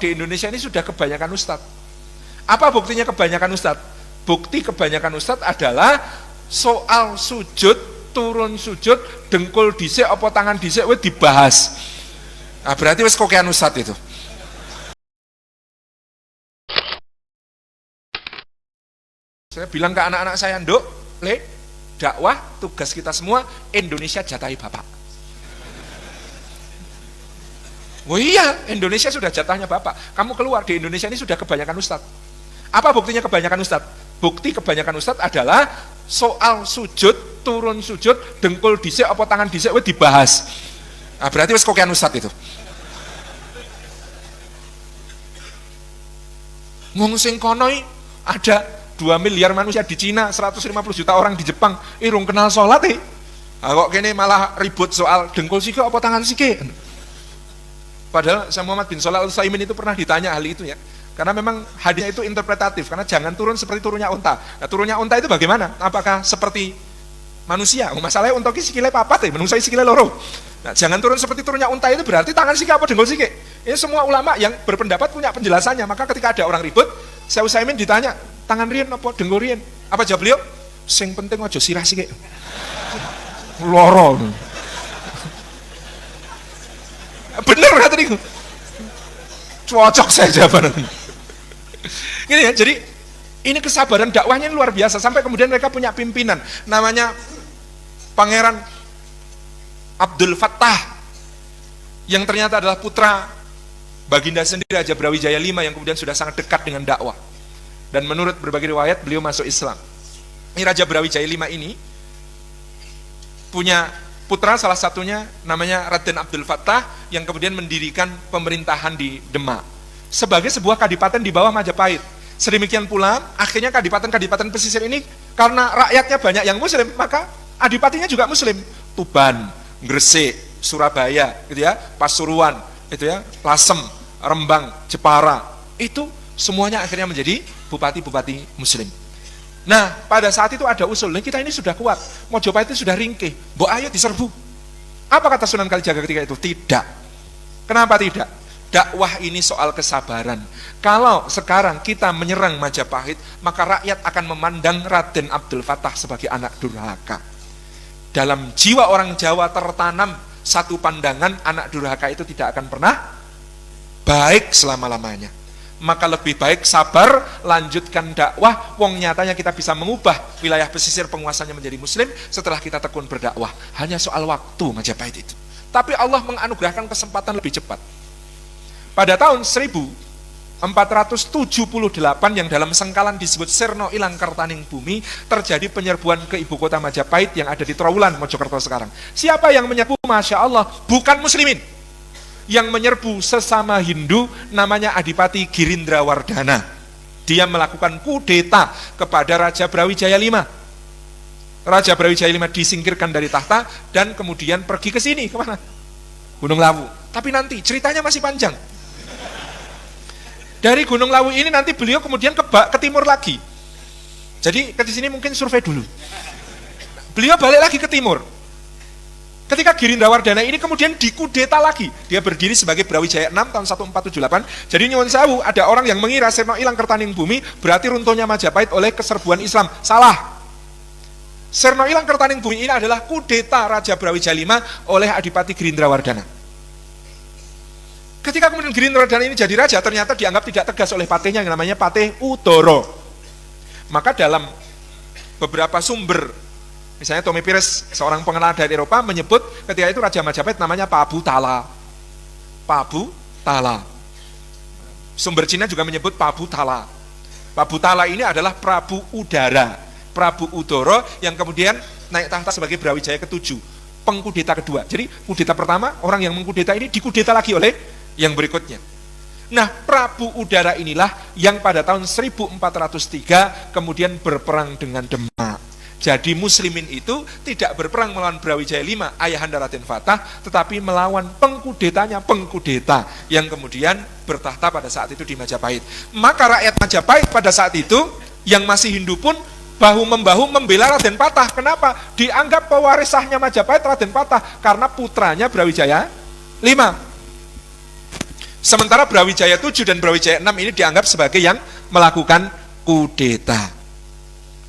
Di Indonesia ini sudah kebanyakan ustadz. Apa buktinya kebanyakan ustadz? Bukti kebanyakan ustadz adalah soal sujud, turun sujud, dengkul dhisik apa tangan dhisik wis dibahas. Nah, berarti wis kokean ustadz itu. Saya bilang ke anak-anak saya, "Nduk, Le, dakwah tugas kita semua, Indonesia jatahi Bapak." Oh iya, Indonesia sudah jatahnya Bapak. Kamu keluar, di Indonesia ini sudah kebanyakan ustadz. Apa buktinya kebanyakan ustadz? Bukti kebanyakan ustadz adalah soal sujud, turun sujud, dengkul dhisik apa tangan dhisik wis dibahas. Nah, berarti wis kokean ustadz itu. Wong sing kono ada 2 miliar manusia di Cina, 150 juta orang di Jepang, irung kenal sholat kok kene malah ribut soal dengkul sike apa tangan sike. Padahal Syekh Muhammad bin Shalih Al-Utsaimin itu pernah ditanya hal itu ya. Karena memang hadisnya itu interpretatif, karena jangan turun seperti turunnya unta. Nah, turunnya unta itu bagaimana? Apakah seperti manusia? Masalahnya unta ki sikile papat manusia sikile loro. Nah, jangan turun seperti turunnya unta itu berarti tangan sike apa dengkul sike. Ini semua ulama yang berpendapat punya penjelasannya. Maka ketika ada orang ribut, Syekh Utsaimin ditanya, tangan riyen apa dengkul riyen? Apa jawab beliau? Sing penting aja sirah sike. Loro. Bener kata niku. Cocok saya jawaban. Gini ya, jadi ini kesabaran dakwahnya luar biasa sampai kemudian mereka punya pimpinan namanya Pangeran Abdul Fattah yang ternyata adalah putra baginda sendiri Raja Brawijaya V yang kemudian sudah sangat dekat dengan dakwah. Dan menurut berbagai riwayat beliau masuk Islam. Ini Raja Brawijaya V ini punya putra, salah satunya namanya Raden Abdul Fattah yang kemudian mendirikan pemerintahan di Demak sebagai sebuah kadipaten di bawah Majapahit. Sedemikian pula akhirnya kadipaten-kadipaten pesisir ini karena rakyatnya banyak yang muslim, maka adipatinya juga muslim. Tuban, Gresik, Surabaya, gitu ya, Pasuruan, itu ya, Lasem, Rembang, Jepara, itu semuanya akhirnya menjadi bupati-bupati muslim. Nah, pada saat itu ada usul, kita ini sudah kuat, Mojopahit itu sudah ringkih, mbok ayo diserbu. Apa kata Sunan Kalijaga ketika itu? Tidak. Kenapa tidak? Dakwah ini soal kesabaran. Kalau sekarang kita menyerang Majapahit, maka rakyat akan memandang Raden Abdul Fattah sebagai anak durhaka. Dalam jiwa orang Jawa tertanam satu pandangan, anak durhaka itu tidak akan pernah baik selama-lamanya. Maka lebih baik sabar, lanjutkan dakwah. Wong nyatanya kita bisa mengubah wilayah pesisir penguasanya menjadi muslim setelah kita tekun berdakwah. Hanya soal waktu Majapahit itu. Tapi Allah menganugerahkan kesempatan lebih cepat. Pada tahun 1478 yang dalam sengkalan disebut Sirno Ilang Kertaning Bumi, terjadi penyerbuan ke ibu kota Majapahit yang ada di Trowulan, Mojokerto sekarang. Siapa yang menyerbu? Masya Allah, bukan muslimin. Yang menyerbu sesama Hindu namanya Adipati Girindrawardhana. Dia melakukan kudeta kepada Raja Brawijaya V. Raja Brawijaya V disingkirkan dari tahta dan kemudian pergi ke sini, kemana? Gunung Lawu. Tapi nanti ceritanya masih panjang. Dari Gunung Lawu ini nanti beliau kemudian ke timur lagi. Jadi ke sini mungkin survei dulu. Beliau balik lagi ke timur. Ketika Girindrawardhana ini kemudian dikudeta lagi, dia berdiri sebagai Brawijaya 6 tahun 1478. Jadi nyuwun sewu, ada orang yang mengira Sirno Ilang Kertaning Bumi berarti runtuhnya Majapahit oleh keserbuan Islam. Salah. Sirno Ilang Kertaning Bumi ini adalah kudeta Raja Brawijaya V oleh Adipati Girindrawardhana. Ketika kemudian Girindrawardhana ini jadi raja, ternyata dianggap tidak tegas oleh patihnya yang namanya Patih Udara. Maka dalam beberapa sumber, misalnya Tommy Pires, seorang pengenalan dari Eropa, menyebut ketika itu Raja Majapahit namanya Pabu Tala. Pabu Tala. Sumber Cina juga menyebut Pabu Tala. Pabu Tala ini adalah Prabu Udara. Prabu Udara yang kemudian naik tahta sebagai Brawijaya ke-7. Pengkudeta kedua. Jadi kudeta pertama, orang yang mengkudeta ini dikudeta lagi oleh yang berikutnya. Nah, Prabu Udara inilah yang pada tahun 1403 kemudian berperang dengan Demak. Jadi muslimin itu tidak berperang melawan Brawijaya V, ayahanda Raden Fattah, tetapi melawan pengkudeta yang kemudian bertahta pada saat itu di Majapahit. Maka rakyat Majapahit pada saat itu yang masih Hindu pun bahu-membahu membela Raden Patah. Kenapa? Dianggap pewaris sahnya Majapahit Raden Patah karena putranya Brawijaya 5. Sementara Brawijaya 7 dan Brawijaya 6 ini dianggap sebagai yang melakukan kudeta.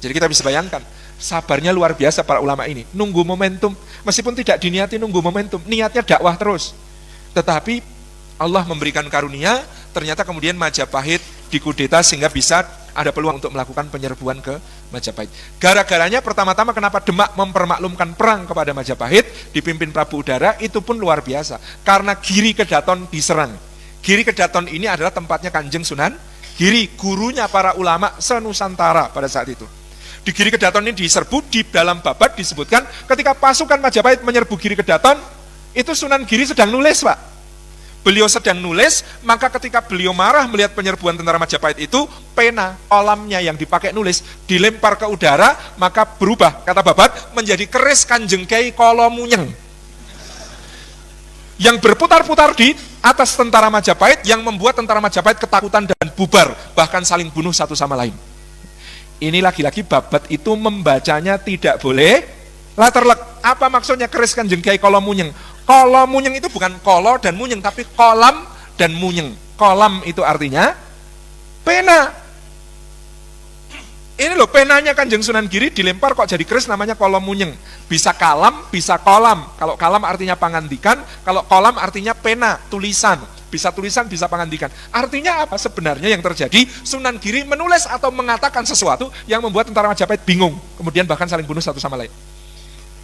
Jadi kita bisa bayangkan, sabarnya luar biasa para ulama ini, nunggu momentum, meskipun tidak diniati nunggu momentum, niatnya dakwah terus. Tetapi Allah memberikan karunia, ternyata kemudian Majapahit dikudeta sehingga bisa ada peluang untuk melakukan penyerbuan ke Majapahit. Gara-garanya pertama-tama kenapa Demak mempermaklumkan perang kepada Majapahit dipimpin Prabu Udara, itu pun luar biasa. Karena Giri Kedaton diserang. Giri Kedaton ini adalah tempatnya Kanjeng Sunan Giri, gurunya para ulama senusantara pada saat itu. Di Giri Kedaton ini diserbu, di dalam babat disebutkan ketika pasukan Majapahit menyerbu Giri Kedaton, itu Sunan Giri sedang nulis, Pak. Beliau sedang nulis, maka ketika beliau marah melihat penyerbuan tentara Majapahit itu, pena, kolamnya yang dipakai nulis, dilempar ke udara, maka berubah, kata babat, menjadi keris Kanjeng Kyai Kolomunyeng. Yang berputar-putar di atas tentara Majapahit, yang membuat tentara Majapahit ketakutan dan bubar, bahkan saling bunuh satu sama lain. Ini lagi-lagi babat itu membacanya tidak boleh laterlek. Apa maksudnya keris Kanjeng Kyai Kolomunyeng? Kolomunyeng itu bukan kolo dan munyeng, tapi kolam dan munyeng. Kolam itu artinya pena. Ini loh penanya Kanjeng Sunan Giri dilempar kok jadi keris namanya Kolomunyeng. Bisa kalam, bisa kolam. Kalau kalam artinya pangandikan, kalau kolam artinya pena, tulisan. Bisa tulisan, bisa pangandikan. Artinya apa sebenarnya yang terjadi? Sunan Giri menulis atau mengatakan sesuatu yang membuat tentara Majapahit bingung. Kemudian bahkan saling bunuh satu sama lain.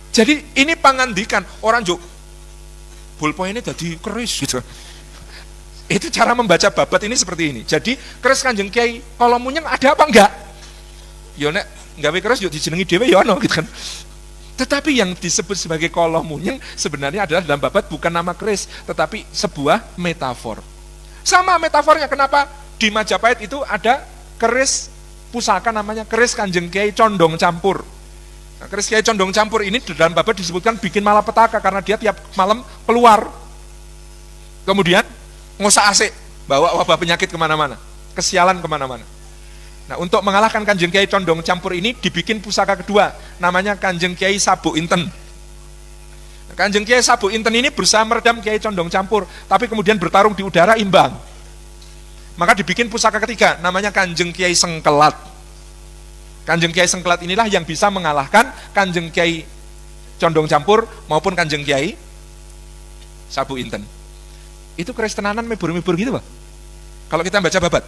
Jadi ini pangandikan. Orang bolpoinnya jadi keris gitu. Itu cara membaca babat ini seperti ini. Jadi keris Kanjeng Kyai Kolomunyeng ada apa enggak? Ya nek gawe keris yo dijenengi dhewe ya ono gitu kan. Tetapi yang disebut sebagai Kolomunyeng sebenarnya adalah dalam babat bukan nama keris, tetapi sebuah metafor. Sama metafornya, kenapa di Majapahit itu ada keris pusaka namanya keris Kanjeng Kyai Condong Campur. Nah, keris Kyai Condong Campur ini dalam babat disebutkan bikin malapetaka karena dia tiap malam keluar. Kemudian ngosak asik, bawa wabah penyakit kemana-mana, kesialan kemana-mana. Nah, untuk mengalahkan Kanjeng Kyai Condong Campur ini dibikin pusaka kedua, namanya Kanjeng Kyai Sabu Inten. Nah, Kanjeng Kyai Sabu Inten ini berusaha meredam Kyai Condong Campur, tapi kemudian bertarung di udara imbang. Maka dibikin pusaka ketiga, namanya Kanjeng Kyai Sengkelat. Kanjeng Kyai Sengkelat inilah yang bisa mengalahkan Kanjeng Kyai Condong Campur maupun Kanjeng Kyai Sabu Inten. Itu keris tenanan mebur-mebur gitu, Pak. Kalau kita baca babat,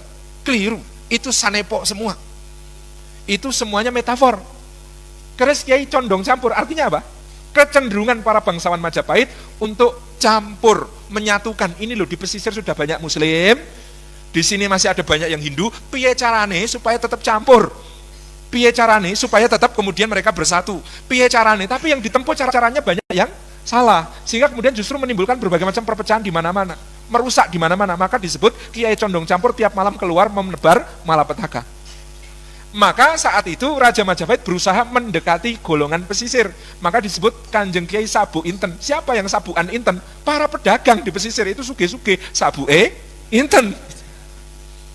keliru. Itu sanepo semua. Itu semuanya metafor. Keris Kyai Condong Campur artinya apa? Kecenderungan para bangsawan Majapahit untuk campur, menyatukan. Ini loh, di pesisir sudah banyak Muslim, di sini masih ada banyak yang Hindu. Piye carane supaya tetap campur? Piye carane supaya tetap kemudian mereka bersatu? Piye carane? Tapi yang ditempuh cara-caranya banyak yang salah, sehingga kemudian justru menimbulkan berbagai macam perpecahan di mana-mana, merusak di mana-mana. Maka disebut Kyai Condong Campur tiap malam keluar menebar malapetaka. Maka saat itu Raja Majapahit berusaha mendekati golongan pesisir, maka disebut Kanjeng Kyai Sabu Inten. Siapa yang Sabuan Inten? Para pedagang di pesisir itu suge-suge, Sabue Inten.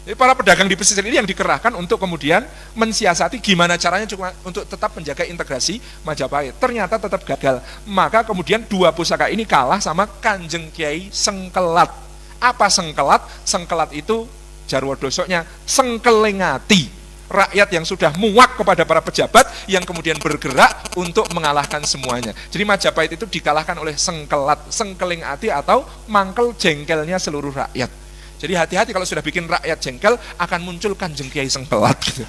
Jadi para pedagang di pesisir ini yang dikerahkan untuk kemudian mensiasati gimana caranya cuma untuk tetap menjaga integrasi Majapahit. Ternyata tetap gagal. Maka kemudian dua pusaka ini kalah sama Kanjeng Kyai Sengkelat. Apa Sengkelat? Sengkelat itu jarwo dosoknya sengkelingati rakyat yang sudah muak kepada para pejabat yang kemudian bergerak untuk mengalahkan semuanya. Jadi Majapahit itu dikalahkan oleh Sengkelat, sengkelingati atau mangkel jengkelnya seluruh rakyat. Jadi hati-hati kalau sudah bikin rakyat jengkel akan muncul Kanjeng Kyai Sengkelat gitu.